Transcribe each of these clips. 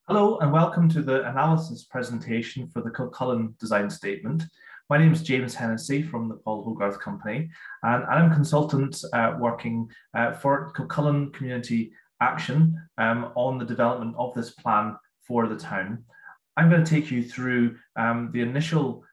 Hello and welcome to the analysis presentation for the Kilcullen design statement. My name is James Hennessy from the Paul Hogarth company, and I'm a consultant working for Kokolin Community Action on the development of this plan for the town. I'm going to take you through the initial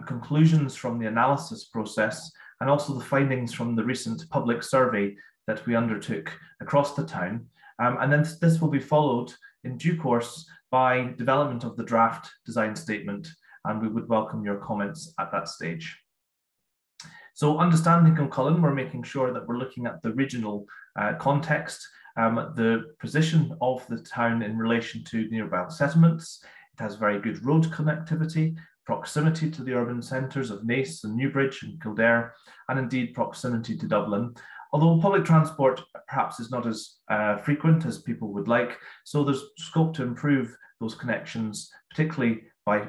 conclusions from the analysis process and also the findings from the recent public survey that we undertook across the town. And then this will be followed in due course by development of the draft design statement, and we would welcome your comments at that stage. So understanding Kokolin, we're making sure that we're looking at the regional context, the position of the town in relation to nearby settlements. It has very good road connectivity, proximity to the urban centres of Naas and Newbridge and Kildare, and indeed proximity to Dublin. Although public transport perhaps is not as frequent as people would like, so there's scope to improve those connections, particularly by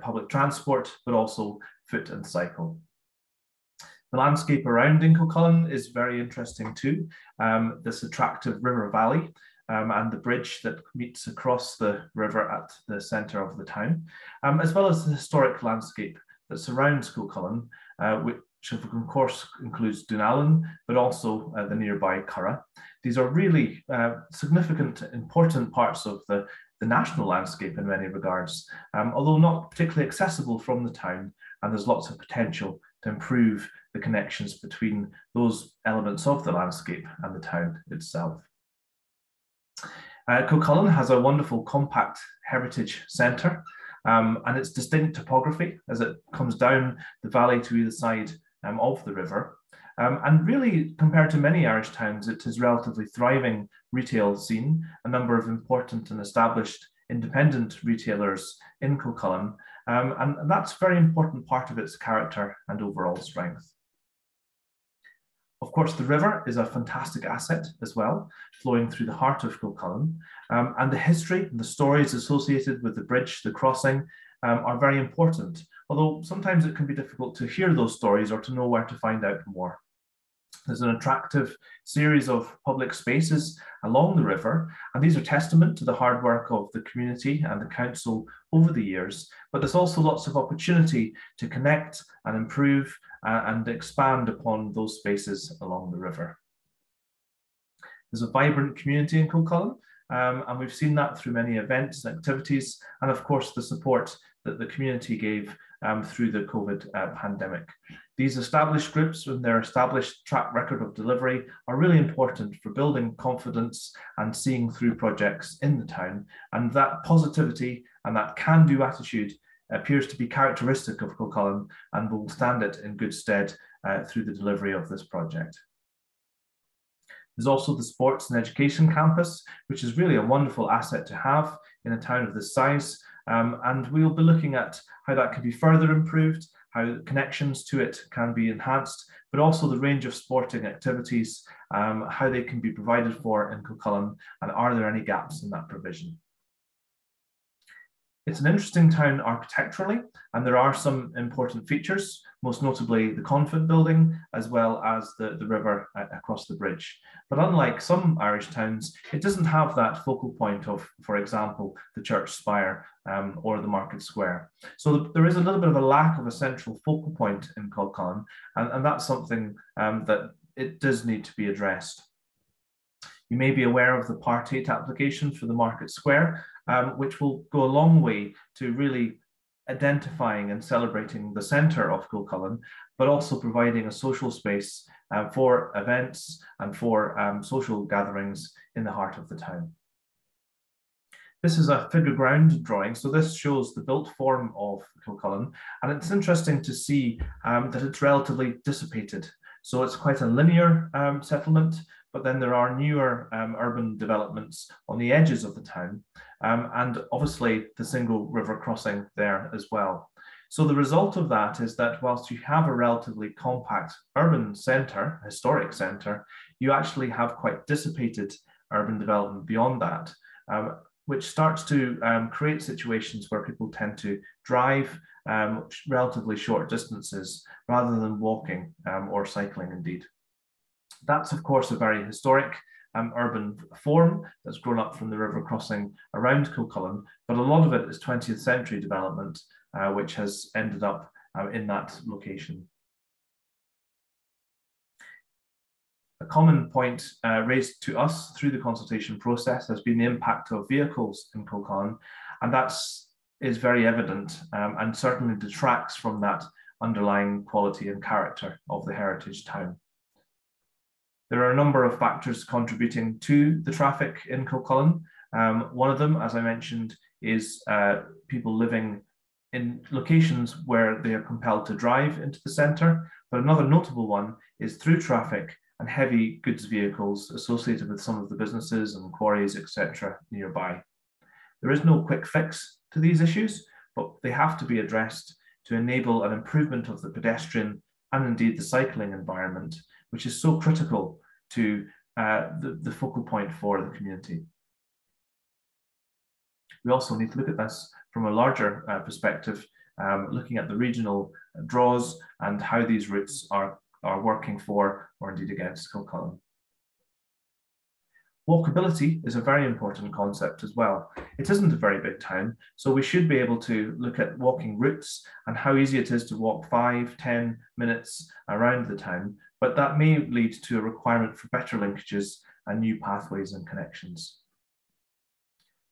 public transport, but also foot and cycle. The landscape around Kokolin is very interesting too. This attractive river valley and the bridge that meets across the river at the centre of the town, as well as the historic landscape that surrounds Kokolin, which of course includes Dunallen, but also the nearby Curragh. These are really significant, important parts of the national landscape in many regards, although not particularly accessible from the town, and there's lots of potential to improve the connections between those elements of the landscape and the town itself. Kokolin has a wonderful compact heritage centre and its distinct topography as it comes down the valley to either side of the river. And really, compared to many Irish towns, it is relatively thriving retail scene, a number of important and established independent retailers in Kokolin, and that's a very important part of its character and overall strength. Of course, the river is a fantastic asset as well, flowing through the heart of Kokolin, and the history and the stories associated with the bridge, the crossing, are very important, although sometimes it can be difficult to hear those stories or to know where to find out more. There's an attractive series of public spaces along the river, and these are testament to the hard work of the community and the council over the years, but there's also lots of opportunity to connect and improve and expand upon those spaces along the river. There's a vibrant community in Kokolin, and we've seen that through many events and activities, and of course the support that the community gave through the COVID pandemic. These established groups and their established track record of delivery are really important for building confidence and seeing through projects in the town, and that positivity and that can-do attitude appears to be characteristic of Kokolin and will stand it in good stead through the delivery of this project. There's also the sports and education campus, which is really a wonderful asset to have in a town of this size. And we'll be looking at how that can be further improved, how connections to it can be enhanced, but also the range of sporting activities, how they can be provided for in Kokolin, and are there any gaps in that provision. It's an interesting town architecturally, and there are some important features, most notably the convent building, as well as the river across the bridge. But unlike some Irish towns, it doesn't have that focal point of, for example, the church spire or the market square. So there is a little bit of a lack of a central focal point in Kokolin, and that's something that it does need to be addressed. You may be aware of the Part 8 application for the market square, which will go a long way to really identifying and celebrating the centre of Kokolin, but also providing a social space for events and for social gatherings in the heart of the town. This is a figure ground drawing, so this shows the built form of Kokolin, and it's interesting to see that it's relatively dissipated. So it's quite a linear settlement, but then there are newer urban developments on the edges of the town, and obviously the single river crossing there as well. So the result of that is that whilst you have a relatively compact urban centre, historic centre, you actually have quite dissipated urban development beyond that, which starts to create situations where people tend to drive relatively short distances rather than walking or cycling indeed. That's of course a very historic urban form that's grown up from the river crossing around Kilcullen, but a lot of it is 20th century development, which has ended up in that location. A common point raised to us through the consultation process has been the impact of vehicles in Kokolin, and that is very evident and certainly detracts from that underlying quality and character of the heritage town. There are a number of factors contributing to the traffic in Kokolin. One of them, as I mentioned, is people living in locations where they are compelled to drive into the centre, but another notable one is through traffic and heavy goods vehicles associated with some of the businesses and quarries, etc. nearby. There is no quick fix to these issues, but they have to be addressed to enable an improvement of the pedestrian and indeed the cycling environment, which is so critical to the focal point for the community. We also need to look at this from a larger perspective, looking at the regional draws and how these routes are working for or indeed against Kilcullen. Walkability is a very important concept as well. It isn't a very big town, so we should be able to look at walking routes and how easy it is to walk 5–10 minutes around the town, but that may lead to a requirement for better linkages and new pathways and connections.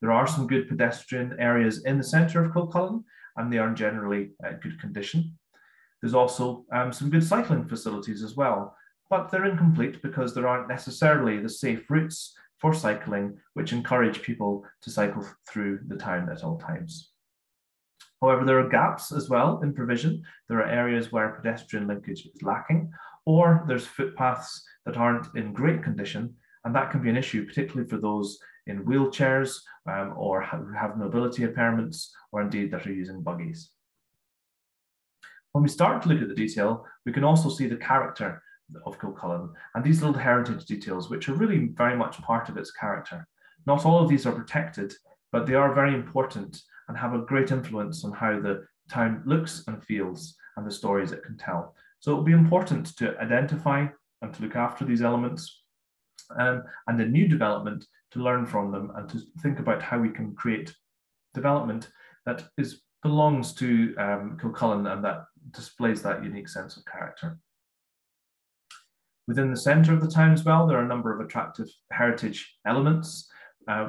There are some good pedestrian areas in the centre of Kilcullen, and they are in generally good condition. There's also some good cycling facilities as well, but they're incomplete because there aren't necessarily the safe routes for cycling which encourage people to cycle through the town at all times. However, there are gaps as well in provision. There are areas where pedestrian linkage is lacking, or there's footpaths that aren't in great condition, and that can be an issue, particularly for those in wheelchairs or who have mobility impairments, or indeed that are using buggies. When we start to look at the detail, we can also see the character of Kilcullen and these little heritage details, which are really very much part of its character. Not all of these are protected, but they are very important and have a great influence on how the town looks and feels and the stories it can tell. So it will be important to identify and to look after these elements and in new development to learn from them and to think about how we can create development that belongs to Kilcullen and that displays that unique sense of character. Within the centre of the town as well, there are a number of attractive heritage elements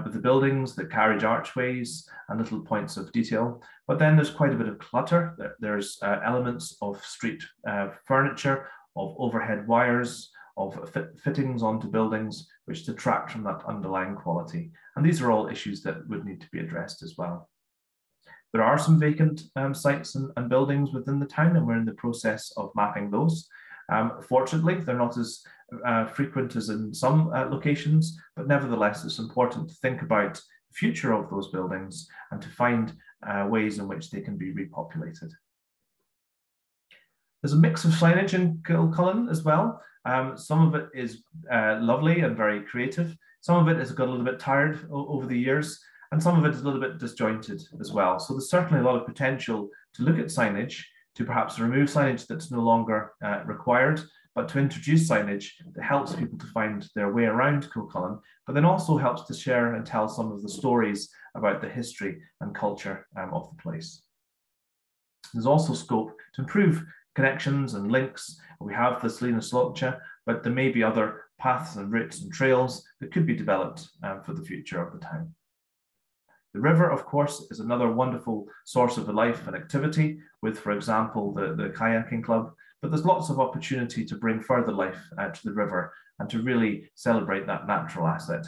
with the buildings, the carriage archways, and little points of detail. But then there's quite a bit of clutter. There's elements of street furniture, of overhead wires, of fittings onto buildings, which detract from that underlying quality. And these are all issues that would need to be addressed as well. There are some vacant sites and buildings within the town, and we're in the process of mapping those. Fortunately, they're not as frequent as in some locations, but nevertheless, it's important to think about the future of those buildings and to find ways in which they can be repopulated. There's a mix of signage in Kilcullen as well. Some of it is lovely and very creative. Some of it has got a little bit tired over the years, and some of it is a little bit disjointed as well. So there's certainly a lot of potential to look at signage, to perhaps remove signage that's no longer required, but to introduce signage that helps people to find their way around Kilcullen, but then also helps to share and tell some of the stories about the history and culture of the place. There's also scope to improve connections and links. We have the Slina Slotcha, but there may be other paths and routes and trails that could be developed for the future of the town. The river, of course, is another wonderful source of life and activity with, for example, the kayaking club, but there's lots of opportunity to bring further life to the river and to really celebrate that natural asset.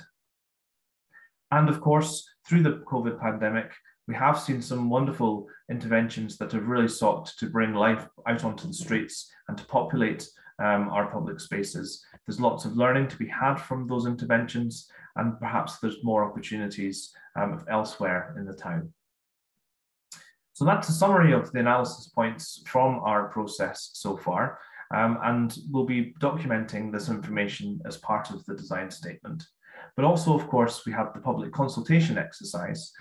And of course, through the COVID pandemic, we have seen some wonderful interventions that have really sought to bring life out onto the streets and to populate our public spaces. There's lots of learning to be had from those interventions, and perhaps there's more opportunities elsewhere in the town. So that's a summary of the analysis points from our process so far, and we'll be documenting this information as part of the design statement. But also, of course, we have the public consultation exercise,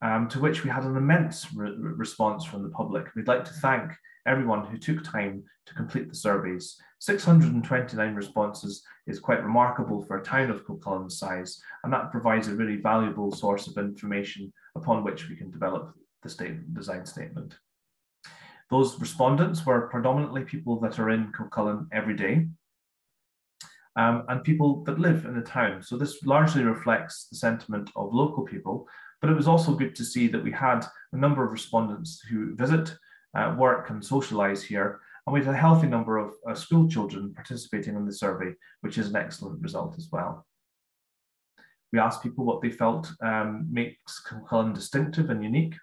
to which we had an immense response from the public. We'd like to thank everyone who took time to complete the surveys. 629 responses is quite remarkable for a town of Kilcullen's size, and that provides a really valuable source of information upon which we can develop the design statement. Those respondents were predominantly people that are in Kokolin every day, and people that live in the town. So this largely reflects the sentiment of local people, but it was also good to see that we had a number of respondents who visit, work and socialise here, and we had a healthy number of school children participating in the survey, which is an excellent result as well. We asked people what they felt makes Kokolin distinctive and unique,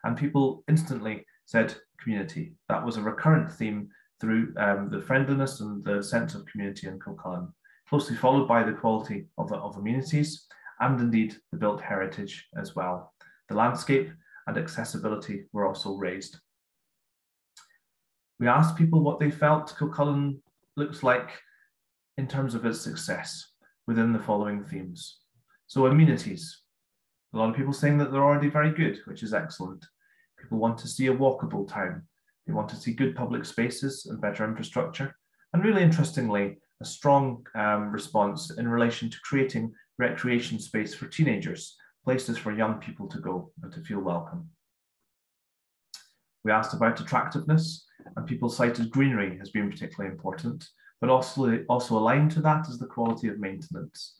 and people instantly said community. That was a recurrent theme through the friendliness and the sense of community in Kokolin, closely followed by the quality of amenities and indeed the built heritage as well. The landscape and accessibility were also raised. We asked people what they felt Kokolin looks like in terms of its success within the following themes. So amenities. A lot of people saying that they're already very good, which is excellent. People want to see a walkable town. They want to see good public spaces and better infrastructure. And really interestingly, a strong response in relation to creating recreation space for teenagers, places for young people to go and to feel welcome. We asked about attractiveness, and people cited greenery as being particularly important, but also aligned to that is the quality of maintenance.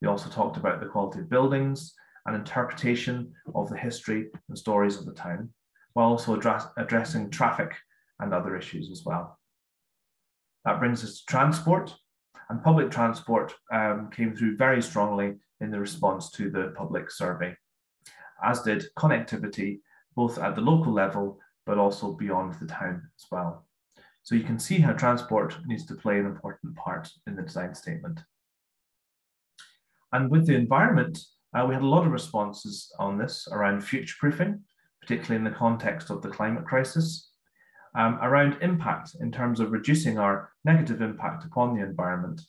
We also talked about the quality of buildings and interpretation of the history and stories of the town, while also addressing traffic and other issues as well. That brings us to transport, and public transport came through very strongly in the response to the public survey, as did connectivity, both at the local level, but also beyond the town as well. So you can see how transport needs to play an important part in the design statement. And with the environment, we had a lot of responses on this around future-proofing, particularly in the context of the climate crisis, around impact in terms of reducing our negative impact upon the environment,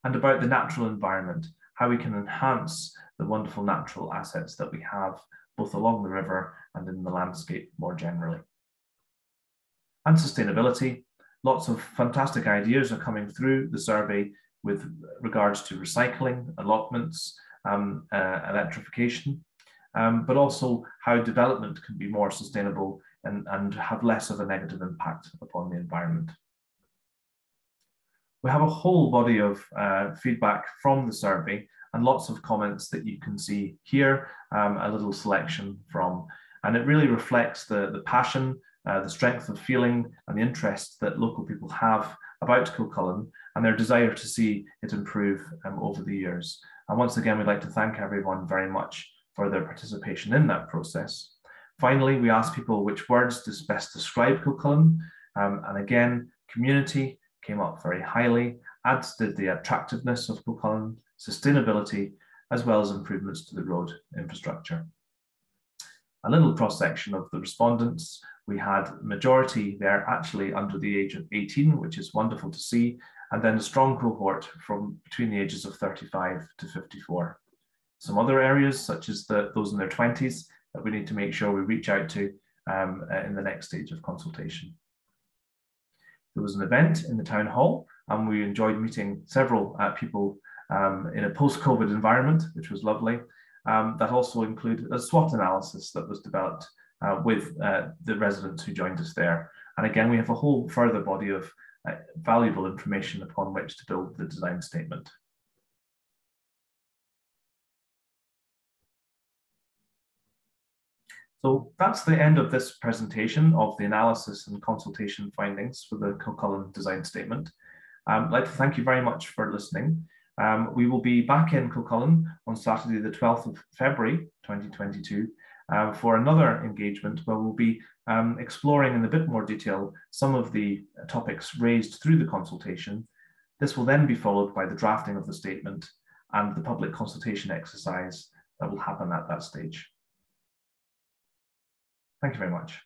and about the natural environment, how we can enhance the wonderful natural assets that we have both along the river and in the landscape more generally. And sustainability, lots of fantastic ideas are coming through the survey with regards to recycling, allotments, electrification, but also how development can be more sustainable and have less of a negative impact upon the environment. We have a whole body of feedback from the survey and lots of comments that you can see here, a little selection from, and it really reflects the passion, the strength of feeling and the interest that local people have about Kokolin and their desire to see it improve over the years. And once again, we'd like to thank everyone very much for their participation in that process. Finally, we asked people which words best describe Kokolin, and again, community came up very highly, as did the attractiveness of Kokolin, sustainability, as well as improvements to the road infrastructure. A little cross-section of the respondents. We had majority there actually under the age of 18, which is wonderful to see, and then a strong cohort from between the ages of 35 to 54. Some other areas, such as those in their 20s, that we need to make sure we reach out to in the next stage of consultation. There was an event in the town hall, and we enjoyed meeting several people in a post-COVID environment, which was lovely. That also included a SWOT analysis that was developed with the residents who joined us there. And again, we have a whole further body of valuable information upon which to build the design statement. So that's the end of this presentation of the analysis and consultation findings for the Kokolin design statement. I'd like to thank you very much for listening. We will be back in Kokolin on Saturday, the 12th of February, 2022, for another engagement where we'll be exploring in a bit more detail some of the topics raised through the consultation. This will then be followed by the drafting of the statement and the public consultation exercise that will happen at that stage. Thank you very much.